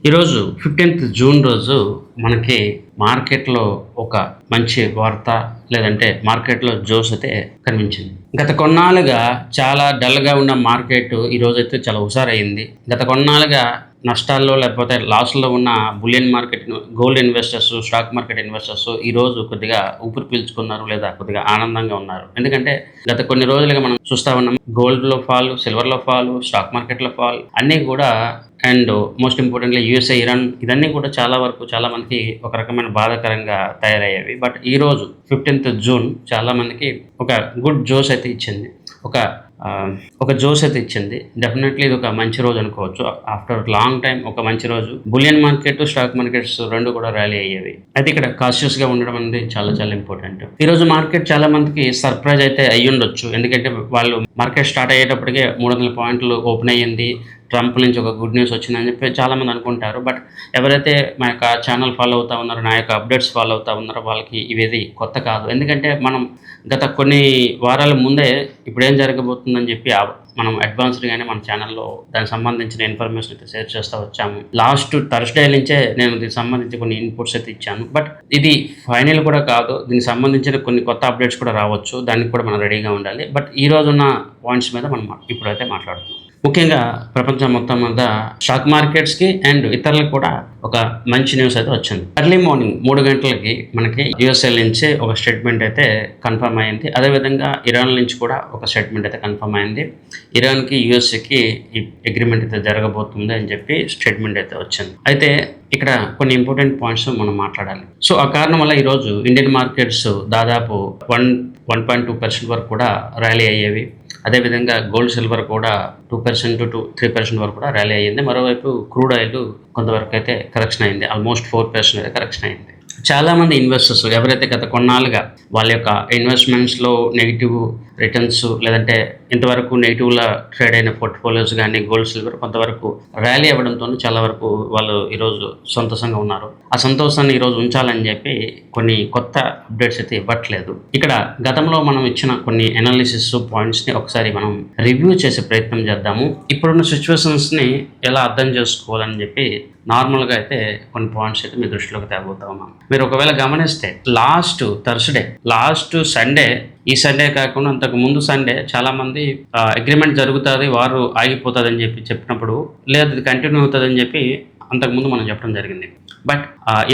ఈరోజు 15th June రోజు మనకి మార్కెట్‌లో ఒక మంచి వార్త లేదంటే మార్కెట్‌లో జోష్ అయితే కనిపించింది. గత కొన్నాళ్ళుగా చాలా డల్‌గా ఉన్న మార్కెట్ ఈరోజైతే చాలా హుషారయింది. గత కొన్నాళ్ళుగా నష్టాల్లో లేకపోతే లాస్‌లో ఉన్న bullion market gold investors, stock market investors ఈరోజు కొద్దిగా ఊపిరి పీల్చుకున్నారు లేదా కొద్దిగా ఆనందంగా ఉన్నారు. ఎందుకంటే గత కొన్ని రోజులుగా మనం చూస్తా ఉన్నాం. గోల్డ్‌లో ఫాల్, సిల్వర్‌లో ఫాల్, స్టాక్ మార్కెట్‌లో ఫాల్ అన్నీ కూడా and most importantly USA, Iran ఇవన్నీ కూడా చాలా వరకు చాలా మందికి ఒక రకమైన బాధాకరంగా తయారయ్యేవి. బట్ ఈరోజు 15th జూన్ చాలా మందికి ఒక గుడ్ జోష్ అయితే ఇచ్చింది. ఒక ఒక జోష్ అయితే ఇచ్చింది. డెఫినెట్‌లీ ఇది ఒక మంచి రోజు అనుకోవచ్చు. ఆఫ్టర్ లాంగ్ టైమ్ ఒక మంచి రోజు. బులియన్ మార్కెట్, స్టాక్ మార్కెట్స్ 2 కూడా ర్యాలీ అయ్యేవి. అయితే ఇక్కడ కాషియస్‌గా ఉండడం అనేది చాలా చాలా ఇంపార్టెంట్. ఈరోజు మార్కెట్ చాలా మందికి సర్ప్రైజ్ అయితే అయ్యుండొచ్చు. ఎందుకంటే వాళ్ళు మార్కెట్ స్టార్ట్ అయ్యేటప్పటికే 300 పాయింట్లు ఓపెన్ అయ్యింది. ట్రంప్ నుంచి ఒక గుడ్ న్యూస్ వచ్చిందని చెప్పి చాలామంది అనుకుంటారు. బట్ ఎవరైతే మా యొక్క ఛానల్ ఫాలో అవుతా ఉన్నారో, నా యొక్క అప్డేట్స్ ఫాలో అవుతా ఉన్నారో వాళ్ళకి ఇవేది కొత్త కాదు. ఎందుకంటే మనం గత కొన్ని వారాల ముందే ఇప్పుడేం జరగబోతుందని చెప్పి మనం అడ్వాన్స్డ్‌గానే మన ఛానల్‌లో దానికి సంబంధించిన ఇన్ఫర్మేషన్ అయితే షేర్ చేస్తూ వచ్చాము. లాస్ట్ థర్స్‌డే నుంచే నేను దీనికి సంబంధించి కొన్ని ఇన్పుట్స్ అయితే ఇచ్చాను. బట్ ఇది ఫైనల్ కూడా కాదు. దీనికి సంబంధించిన కొన్ని కొత్త అప్డేట్స్ కూడా రావచ్చు. దానికి కూడా మనం రెడీగా ఉండాలి. బట్ ఈ రోజున్న పాయింట్స్ మీద మనం ఇప్పుడైతే మాట్లాడుతున్నాం. ముఖ్యంగా ప్రపంచం మొత్తం మీద స్టాక్ మార్కెట్స్‌కి అండ్ ఇతరులకు కూడా ఒక మంచి న్యూస్ అయితే వచ్చింది. ఎర్లీ మార్నింగ్ 3 గంటలకి మనకి యూఎస్ఏ నుంచి ఒక స్టేట్మెంట్ అయితే కన్ఫర్మ్ అయింది. అదేవిధంగా ఇరాన్ నుంచి కూడా ఒక స్టేట్మెంట్ అయితే కన్ఫర్మ్ అయింది. ఇరాన్‌కి, యూఎస్ఏకి ఈ అగ్రీమెంట్ అయితే జరగబోతుంది అని చెప్పి స్టేట్మెంట్ అయితే వచ్చింది. అయితే ఇక్కడ కొన్ని ఇంపార్టెంట్ పాయింట్స్ మనం మాట్లాడాలి. సో ఆ కారణం వల్ల ఈరోజు ఇండియన్ మార్కెట్స్ దాదాపు 1.2% వరకు కూడా ర్యాలీ అయ్యేవి. అదేవిధంగా గోల్డ్, సిల్వర్ కూడా 2% టు 3% వరకు కూడా ర్యాలీ అయ్యింది. మరోవైపు క్రూడ్ ఆయిల్ కొంతవరకు అయితే కరెక్షన్ అయింది. ఆల్మోస్ట్ 4% అయితే కరెక్షన్ అయింది. చాలామంది ఇన్వెస్టర్స్ ఎవరైతే గత కొన్నాళ్ళుగా వాళ్ళ యొక్క ఇన్వెస్ట్మెంట్స్‌లో నెగెటివ్ రిటర్న్స్ లేదంటే ఇంతవరకు నెగెటివ్‌లా ట్రేడ్ అయిన పోర్ట్‌ఫోలియోస్ గానీ, గోల్డ్, సిల్వర్ కొంతవరకు ర్యాలీ అవ్వడంతో చాలా వరకు వాళ్ళు ఈరోజు సంతోషంగా ఉన్నారు. ఆ సంతోషాన్ని ఈరోజు ఉంచాలని చెప్పి కొన్ని కొత్త అప్డేట్స్ అయితే ఇవ్వట్లేదు. ఇక్కడ గతంలో మనం ఇచ్చిన కొన్ని అనాలిసిస్ పాయింట్స్‌ని ఒకసారి మనం రివ్యూ చేసే ప్రయత్నం చేద్దాము. ఇప్పుడున్న సిచ్యువేషన్స్‌ని ఎలా అర్థం చేసుకోవాలని చెప్పి నార్మల్‌గా అయితే కొన్ని పాయింట్స్ అయితే మీ దృష్టిలోకి తేబోతా ఉన్నాను. మీరు ఒకవేళ గమనిస్తే లాస్ట్ సండే, ఈ సండే కాకుండా అంతకు ముందు సండే చాలామంది అగ్రిమెంట్ జరుగుతుంది, వారు ఆగిపోతుందని చెప్పి చెప్పినప్పుడు లేదు ఇది కంటిన్యూ అవుతుందని చెప్పి అంతకుముందు మనం చెప్పడం జరిగింది. బట్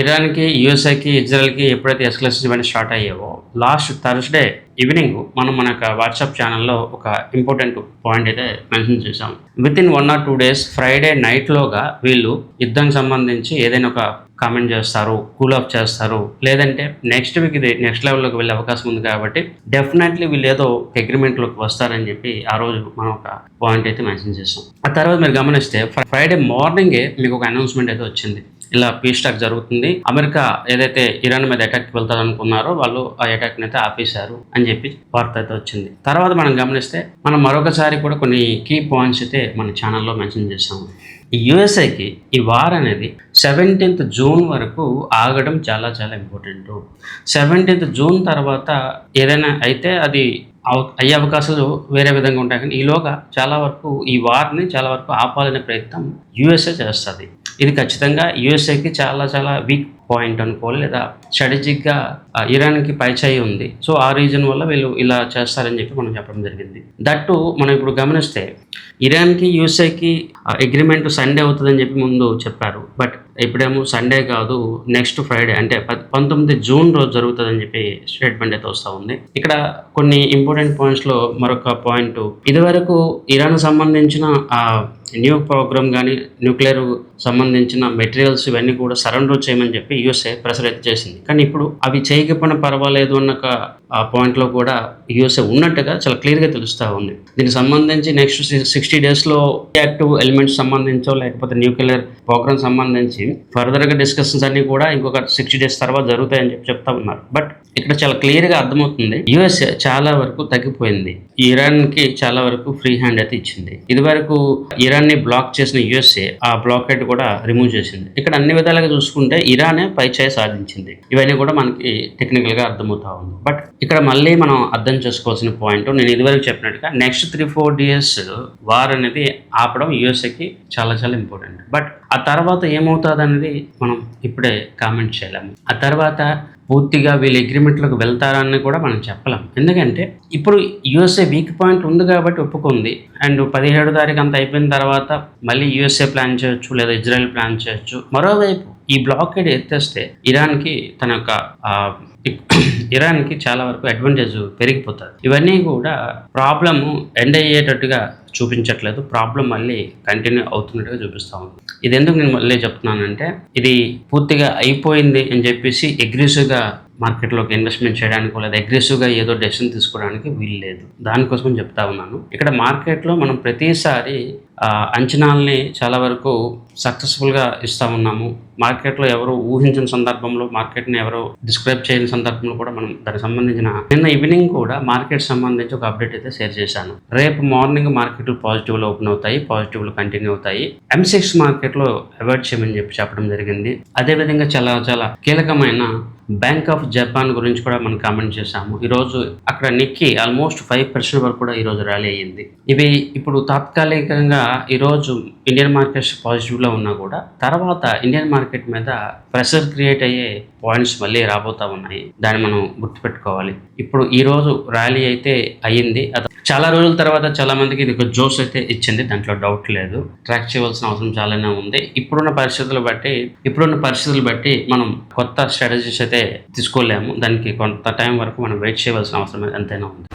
ఇరాన్కి, యూఎస్ఏకి, ఇజ్రాయెల్కి ఎప్పుడైతే ఎస్కలేషన్స్ ఇవన్నీ స్టార్ట్ అయ్యావో లాస్ట్ థర్స్డే ఈవినింగ్ మనం మన యొక్క వాట్సాప్ ఛానల్లో ఒక ఇంపార్టెంట్ పాయింట్ అయితే మెన్షన్ చేసాం. వితిన్ 1 or 2 days ఫ్రైడే నైట్లోగా వీళ్ళు యుద్ధానికి సంబంధించి ఏదైనా ఒక కామెంట్ చేస్తారు, కూల్ ఆఫ్ చేస్తారు, లేదంటే నెక్స్ట్ వీక్ ఇది నెక్స్ట్ లెవెల్లోకి వెళ్ళే అవకాశం ఉంది. కాబట్టి డెఫినెట్లీ వీళ్ళు ఏదో అగ్రిమెంట్లోకి వస్తారని చెప్పి ఆ రోజు మనం ఒక పాయింట్ అయితే మెన్షన్ చేస్తాం. ఆ తర్వాత మీరు గమనిస్తే ఫ్రైడే మార్నింగే మీకు ఒక అనౌన్స్మెంట్ అయితే వచ్చింది. ఇలా పీస్ టాక్ జరుగుతుంది, అమెరికా ఏదైతే ఇరాన్ మీద అటాక్కి వెళ్తారు అనుకున్నారో వాళ్ళు ఆ అటాక్ని అయితే ఆపేశారు అని చెప్పి వార్త అయితే వచ్చింది. తర్వాత మనం గమనిస్తే మనం మరొకసారి కూడా కొన్ని కీ పాయింట్స్ అయితే మన ఛానల్లో మెన్షన్ చేసాము. యూఎస్ఏకి ఈ వార్ అనేది 17th జూన్ వరకు ఆగడం చాలా చాలా ఇంపార్టెంట్. 17th జూన్ తర్వాత ఏదైనా అయితే అది అయ్యే అవకాశాలు వేరే విధంగా ఉంటాయి. కానీ ఈలోగా చాలా వరకు ఈ వార్ని చాలా వరకు ఆపాలనే ప్రయత్నం యూఎస్ఏ చేస్తుంది. ఇది ఖచ్చితంగా యూఎస్ఏకి చాలా చాలా వీక్ పాయింట్ అనుకోవాలి, లేదా స్ట్రాటజిక్గా ఇరాన్కి పైచేయి ఉంది. సో ఆ రీజన్ వల్ల వీళ్ళు ఇలా చేస్తారని చెప్పి మనం చెప్పడం జరిగింది. దట్టు మనం ఇప్పుడు గమనిస్తే ఇరాన్కి, యూఎస్ఏకి అగ్రిమెంట్ సండే అవుతుందని చెప్పి ముందు చెప్పారు. బట్ ఇప్పుడేమో సండే కాదు, నెక్స్ట్ ఫ్రైడే అంటే 19 జూన్ రోజు జరుగుతుందని చెప్పి స్టేట్మెంట్ అయితే వస్తూ ఉంది. ఇక్కడ కొన్ని ఇంపార్టెంట్ పాయింట్స్లో మరొక పాయింట్, ఇదివరకు ఇరాన్ సంబంధించిన న్యూ ప్రోగ్రామ్ కానీ న్యూక్లియర్ సంబంధించిన మెటీరియల్స్ ఇవన్నీ కూడా సరెండర్ చేయమని చెప్పి యూఎస్ఏ ప్రెషర్ అయితే చేసింది. కానీ ఇప్పుడు అవి చేయకపోయినా పర్వాలేదు అన్న పాయింట్లో కూడా యూఎస్ఏ ఉన్నట్టుగా చాలా క్లియర్గా తెలుస్తూ ఉంది. దీనికి సంబంధించి నెక్స్ట్ 60 daysలో యాక్టివ్ ఎలిమెంట్స్ సంబంధించో లేకపోతే న్యూక్లియర్ ప్రోగ్రామ్ సంబంధించి ఫర్దర్గా డిస్కషన్స్ అన్నీ కూడా ఇంకొక 60 days తర్వాత జరుగుతాయని చెప్పి చెప్తా ఉన్నారు. బట్ ఇక్కడ చాలా క్లియర్గా అర్థమవుతుంది యూఎస్ఏ చాలా వరకు తగ్గిపోయింది. ఇరాన్కి చాలా వరకు ఫ్రీ హ్యాండ్ అయితే ఇచ్చింది. ఇదివరకు ఇరాన్ని బ్లాక్ చేసిన యూఎస్ఏ ఆ బ్లాకెట్ కూడా రిమూవ్ చేసింది. ఇక్కడ అన్ని విధాలుగా చూసుకుంటే ఇరానే పైచేయి సాధించింది. ఇవన్నీ కూడా మనకి టెక్నికల్గా అర్థమవుతా ఉంది. బట్ ఇక్కడ మళ్ళీ మనం అర్థం చేసుకోవాల్సిన పాయింట్, నేను ఇదివరకు చెప్పినట్టుగా నెక్స్ట్ 3-4 డేస్ వార్ అనేది ఆపడం యూఎస్ఏకి చాలా చాలా ఇంపార్టెంట్. బట్ ఆ తర్వాత ఏమవుతుంది అనేది మనం ఇప్పుడే కామెంట్ చేయలేము. ఆ తర్వాత పూర్తిగా వీళ్ళు అగ్రిమెంట్లోకి వెళ్తారని కూడా మనం చెప్పలేం. ఎందుకంటే ఇప్పుడు యూఎస్ఏ వీక్ పాయింట్ ఉంది కాబట్టి ఒప్పుకుంది. అండ్ 17 తారీఖు అంత అయిపోయిన తర్వాత మళ్ళీ యూఎస్ఏ ప్లాన్ చేయొచ్చు, లేదా ఇజ్రాయెల్ ప్లాన్ చేయొచ్చు. మరోవైపు ఈ బ్లాకేడ్ ఎత్తేస్తే ఇరాన్కి తన యొక్క ఇరాన్కి చాలా వరకు అడ్వాంటేజ్ పెరిగిపోతుంది. ఇవన్నీ కూడా ప్రాబ్లము ఎండ్ అయ్యేటట్టుగా చూపించట్లేదు, ప్రాబ్లం మళ్ళీ కంటిన్యూ అవుతున్నట్టుగా చూపిస్తూ ఉంది. ఇది ఎందుకు నేను మళ్ళీ చెప్తున్నానంటే, ఇది పూర్తిగా అయిపోయింది అని చెప్పేసి అగ్రెసివ్గా మార్కెట్లోకి ఇన్వెస్ట్మెంట్ చేయడానికి లేదా అగ్రెసివ్గా ఏదో డెసిషన్ తీసుకోవడానికి వీలు లేదు. దానికోసం చెప్తా ఉన్నాను. ఇక్కడ మార్కెట్లో మనం ప్రతిసారి అంచనాల్ని చాలా వరకు సక్సెస్ఫుల్గా ఇస్తూ ఉన్నాము. మార్కెట్లో ఎవరు ఊహించిన సందర్భంలో, మార్కెట్ని ఎవరు డిస్క్రైబ్ చేయని సందర్భంలో కూడా మనం దానికి సంబంధించిన నిన్న ఈవినింగ్ కూడా మార్కెట్ సంబంధించి ఒక అప్డేట్ అయితే షేర్ చేశాను. రేపు మార్నింగ్ మార్కెట్లు పాజిటివ్లో ఓపెన్ అవుతాయి, పాజిటివ్లో కంటిన్యూ అవుతాయి. M6 మార్కెట్లో అవాయిడ్ చేయమని చెప్పడం జరిగింది. అదేవిధంగా చాలా చాలా కీలకమైన బ్యాంక్ ఆఫ్ జపాన్ గురించి కూడా మనం కామెంట్ చేశాము. ఈరోజు అక్కడ నిక్కీ ఆల్మోస్ట్ 5% వరకు కూడా ఈరోజు ర్యాలీ అయ్యింది. ఇవి ఇప్పుడు తాత్కాలికంగా ఈరోజు ఇండియన్ మార్కెట్స్ పాజిటివ్లో ఉన్నా కూడా తర్వాత ఇండియన్ మార్కెట్ మీద ప్రెషర్ క్రియేట్ అయ్యే పాయింట్స్ మళ్ళీ రాబోతా ఉన్నాయి. దాన్ని మనం గుర్తుపెట్టుకోవాలి. ఇప్పుడు ఈరోజు ర్యాలీ అయితే అయ్యింది. చాలా రోజుల తర్వాత చాలా మందికి ఇది ఒక జోష్ అయితే ఇచ్చింది, దాంట్లో డౌట్ లేదు. ట్రాక్ చేయవలసిన అవసరం చాలానే ఉంది. ఇప్పుడున్న పరిస్థితులు బట్టి మనం కొత్త స్ట్రాటజీస్ అయితే తీసుకోలేము. దానికి కొంత టైం వరకు మనం వెయిట్ చేయవలసిన అవసరం ఎంతైనా ఉంది.